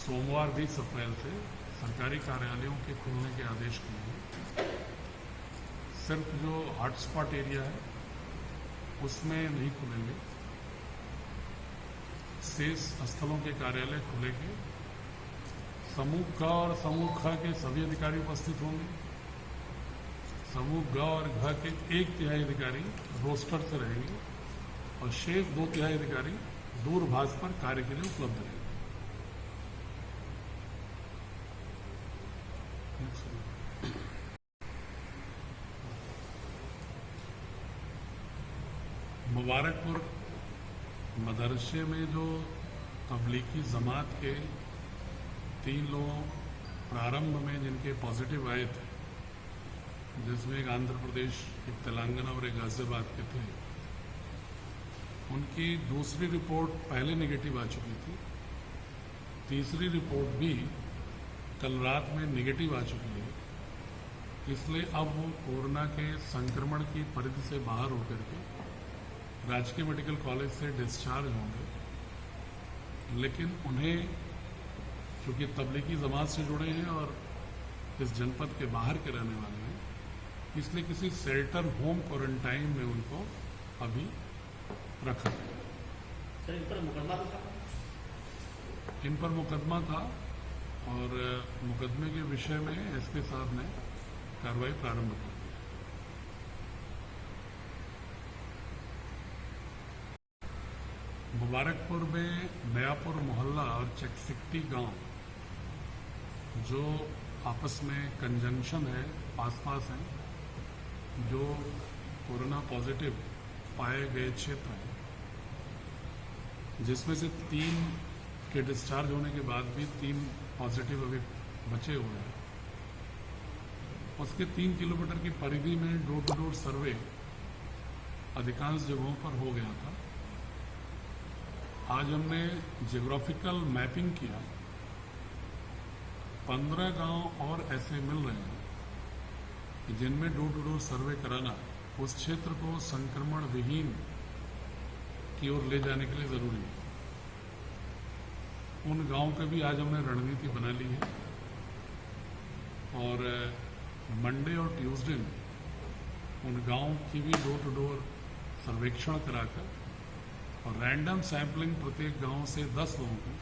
सोमवार 20 अप्रैल से सरकारी कार्यालयों के खुलने के आदेश किए हैं। सिर्फ जो हॉटस्पॉट एरिया है उसमें नहीं खुलेंगे, शेष स्थलों के कार्यालय खुलेंगे। समूह ग और समूह ख के सभी अधिकारी उपस्थित होंगे। समूह ग और घ के 1/3 अधिकारी रोस्टर से रहेंगे और शेष 2/3 अधिकारी दूरभाष पर कार्य के लिए उपलब्ध रहेंगे। मुबारकपुर मदरसे में जो तबलीगी जमात के 3 लोग प्रारंभ में जिनके पॉजिटिव आए थे, जिसमें एक आंध्र प्रदेश, एक तेलंगाना और एक गाजियाबाद के थे, उनकी दूसरी रिपोर्ट पहले नेगेटिव आ चुकी थी। तीसरी रिपोर्ट भी कल रात में नेगेटिव आ चुकी है। इसलिए अब वो कोरोना के संक्रमण की परिधि से बाहर होकर के राजकीय मेडिकल कॉलेज से डिस्चार्ज होंगे। लेकिन उन्हें क्योंकि तबलीगी जमात से जुड़े हैं और इस जनपद के बाहर के रहने वाले हैं, इसलिए किसी शेल्टर होम क्वारंटाइन में उनको अभी रखा गया। सर, इन पर मुकदमा था और मुकदमे के विषय में एसपी साहब ने कार्रवाई प्रारंभ कर दी। मुबारकपुर में नयापुर मोहल्ला और चकसिकटी गांव जो आपस में कंजंक्शन है, पास हैं, जो कोरोना पॉजिटिव पाए गए क्षेत्र हैं, जिसमें से 3 के डिस्चार्ज होने के बाद भी 3 पॉजिटिव अभी बचे हुए हैं। उसके 3 किलोमीटर की परिधि में डोर टू डोर सर्वे अधिकांश जगहों पर हो गया था। आज हमने जियोग्राफिकल मैपिंग किया। 15 गांव और ऐसे मिल रहे हैं कि जिनमें डोर टू डोर सर्वे कराना उस क्षेत्र को संक्रमण विहीन की ओर ले जाने के लिए जरूरी है। उन गांव पे भी आज हमने रणनीति बना ली है और मंडे और ट्यूसडे में उन गांव की भी डोर टू डोर सर्वेक्षण कराकर और रैंडम सैंपलिंग प्रत्येक गांव से 10 लोगों को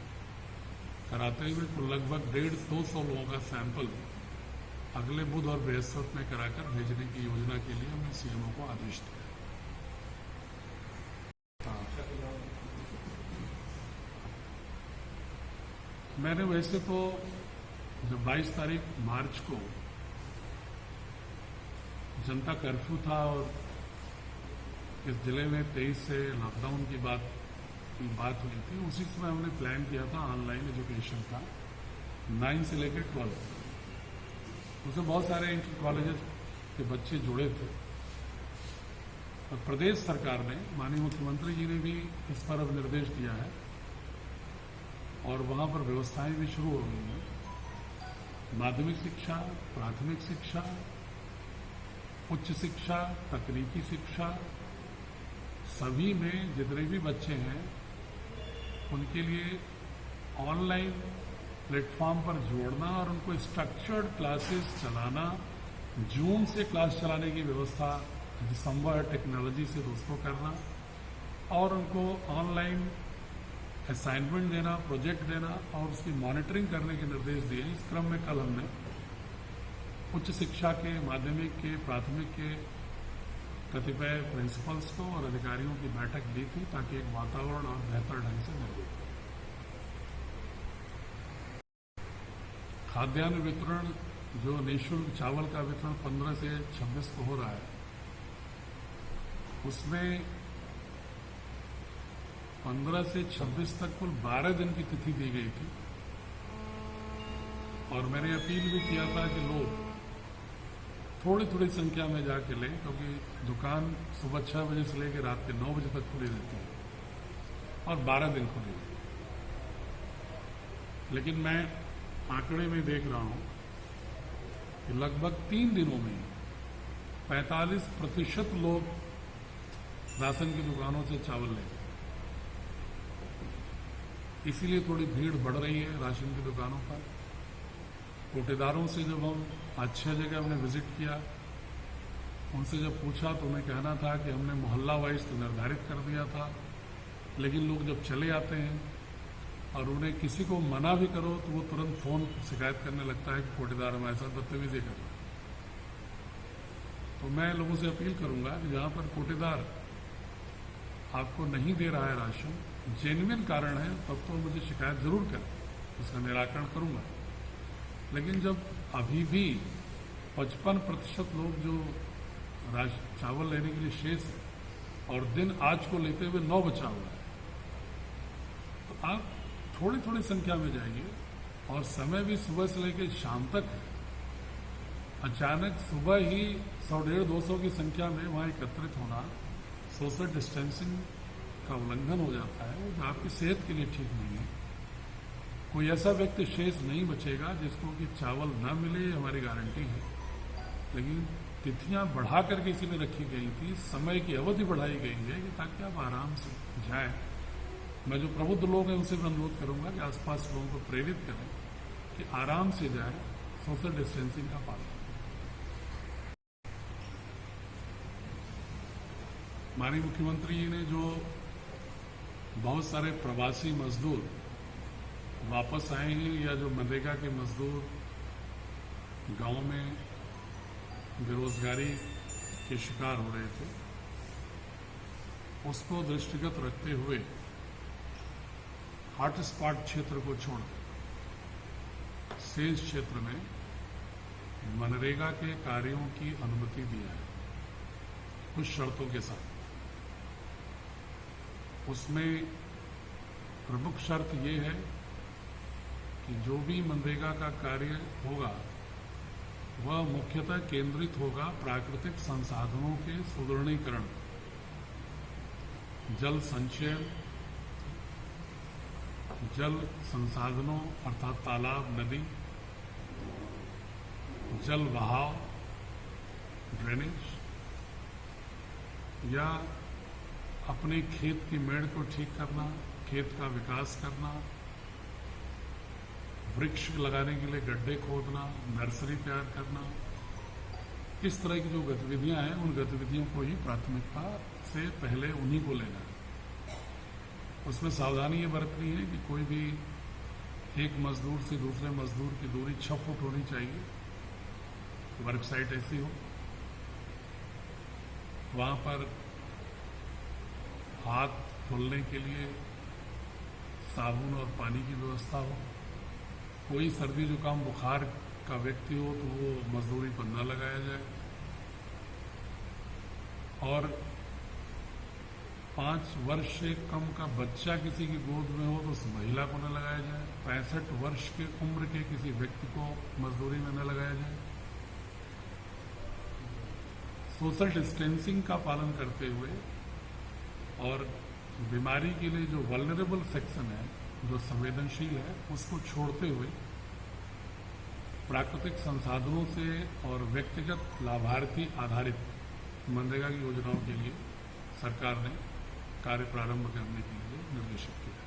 कराते हुए कुल लगभग 150-200 लोगों का सैंपल अगले बुध और बृहस्पति में कराकर भेजने की योजना के लिए हमने सीएमओ को आदेश दिया। मैंने वैसे तो जब 22 तारीख मार्च को जनता कर्फ्यू था और इस जिले में 23 से लॉकडाउन की बात हुई थी, उसी समय हमने प्लान किया था ऑनलाइन एजुकेशन का 9 से लेकर 12। उसमें बहुत सारे इंटर कॉलेजेस के बच्चे जुड़े थे और प्रदेश सरकार ने, माननीय मुख्यमंत्री जी ने भी इस पर अब निर्देश दिया है और वहां पर व्यवस्थाएं भी शुरू हो गई हैं। माध्यमिक शिक्षा, प्राथमिक शिक्षा, उच्च शिक्षा, तकनीकी शिक्षा, सभी में जितने भी बच्चे हैं उनके लिए ऑनलाइन प्लेटफॉर्म पर जोड़ना और उनको स्ट्रक्चर्ड क्लासेस चलाना, जूम से क्लास चलाने की व्यवस्था संभव है टेक्नोलॉजी से दोस्तों करना और उनको ऑनलाइन असाइनमेंट देना, प्रोजेक्ट देना और उसकी मॉनिटरिंग करने के निर्देश दिए। इस क्रम में कल हमने उच्च शिक्षा के, माध्यमिक के, प्राथमिक के कतिपय प्रिंसिपल्स को और अधिकारियों की बैठक ली थी ताकि एक वातावरण और बेहतर ढंग से निर्मित हो। खाद्यान्न वितरण, जो निःशुल्क चावल का वितरण 15 से 26 को हो रहा है, उसमें 15 से 26 तक कुल 12 दिन की तिथि दी गई थी और मैंने अपील भी किया था कि लोग थोड़ी संख्या में जाके लें, क्योंकि दुकान सुबह 6 बजे से लेकर रात के 9 बजे तक खुली रहती है और 12 दिन खुली है। लेकिन मैं आंकड़े में देख रहा हूं कि लगभग 3 दिनों में 45% लोग राशन की दुकानों से चावल लेंगे। इसीलिए थोड़ी भीड़ बढ़ रही है राशन की दुकानों पर। कोटेदारों से जब हम 6 जगह हमने विजिट किया, उनसे जब पूछा तो उन्हें कहना था कि हमने मोहल्ला वाइज तो निर्धारित कर दिया था, लेकिन लोग जब चले आते हैं और उन्हें किसी को मना भी करो तो वो तुरंत फोन शिकायत करने लगता है कि कोटेदार हमारे साथ बदतमीजी कर रहा है। तो मैं लोगों से अपील करूंगा कि जहां पर कोटेदार आपको नहीं दे रहा है राशन, जेन्युइन कारण है, तब तो मुझे शिकायत जरूर करें, उसका निराकरण करूंगा। लेकिन जब अभी भी 55% लोग जो चावल लेने के लिए शेष है और दिन आज को लेते हुए 9 बचा हुआ है, तो आप थोड़ी थोड़ी संख्या में जाइए और समय भी सुबह से लेकर शाम तक है। अचानक सुबह ही 100-150-200 की संख्या में वहां एकत्रित होना सोशल डिस्टेंसिंग का उल्लंघन हो जाता है, वो आपकी सेहत के लिए ठीक नहीं है। कोई ऐसा व्यक्ति शेष नहीं बचेगा जिसको कि चावल न मिले, हमारी गारंटी है। लेकिन तिथियां बढ़ा करके इसीलिए रखी गई थी, समय की अवधि बढ़ाई गई है कि ताकि आप आराम से जाएं। मैं जो प्रबुद्ध लोग हैं उनसे भी अनुरोध करूंगा कि आसपास लोगों को प्रेरित करें कि आराम से जाएं, सोशल डिस्टेंसिंग का पालन। हमारी मुख्यमंत्री जी ने जो बहुत सारे प्रवासी मजदूर वापस आए हैं या जो मनरेगा के मजदूर गांव में बेरोजगारी के शिकार हो रहे थे, उसको दृष्टिगत रखते हुए हॉटस्पॉट क्षेत्र को छोड़कर शेष क्षेत्र में मनरेगा के कार्यों की अनुमति दिया है कुछ शर्तों के साथ। उसमें प्रमुख शर्त ये है कि जो भी मनरेगा का कार्य होगा वह मुख्यतः केंद्रित होगा प्राकृतिक संसाधनों के सुदृढ़ीकरण, जल संचयन, जल संसाधनों अर्थात तालाब, नदी, जल बहाव, ड्रेनेज, या अपने खेत की मेड़ को ठीक करना, खेत का विकास करना, वृक्ष लगाने के लिए गड्ढे खोदना, नर्सरी तैयार करना। इस तरह की जो गतिविधियां हैं उन गतिविधियों को ही प्राथमिकता से पहले उन्हीं को लेना है। उसमें सावधानी ये बरतनी है कि कोई भी एक मजदूर से दूसरे मजदूर की दूरी 6 फुट होनी चाहिए, वर्क साइट ऐसी हो, वहां पर हाथ धुलने के लिए साबुन और पानी की व्यवस्था हो। कोई सर्दी जुकाम बुखार का व्यक्ति हो तो वो मजदूरी पर न लगाया जाए, और 5 वर्ष से कम का बच्चा किसी की गोद में हो तो उस महिला को न लगाया जाए। 65 वर्ष के उम्र के किसी व्यक्ति को मजदूरी में न लगाया जाए। सोशल डिस्टेंसिंग का पालन करते हुए और बीमारी के लिए जो वल्नरेबल सेक्शन है, जो संवेदनशील है, उसको छोड़ते हुए प्राकृतिक संसाधनों से और व्यक्तिगत लाभार्थी आधारित मनरेगा की योजनाओं के लिए सरकार ने कार्य प्रारंभ करने के लिए निर्देशित किया।